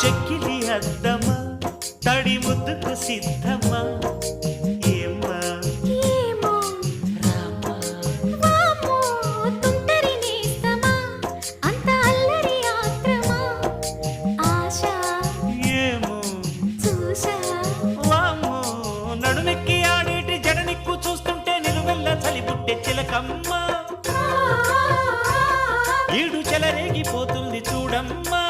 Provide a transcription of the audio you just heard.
చెక్కిలి అద్దమా తడి ముద్దుకు సిద్ధమా ఏమ్మా ఏమో రామా వామో తుంటరి నేస్తమా అంత అల్లరి ఆత్రమా ఆశ ఏమో చూశా వామ్మో నడుమెక్కి ఆడేటి జడనిక్కు చూస్తుంటే నిలువెల్ల చలిబుట్టే చిలకమ్మ ఈడు చెలరేగిపోతుంది చూడమ్మా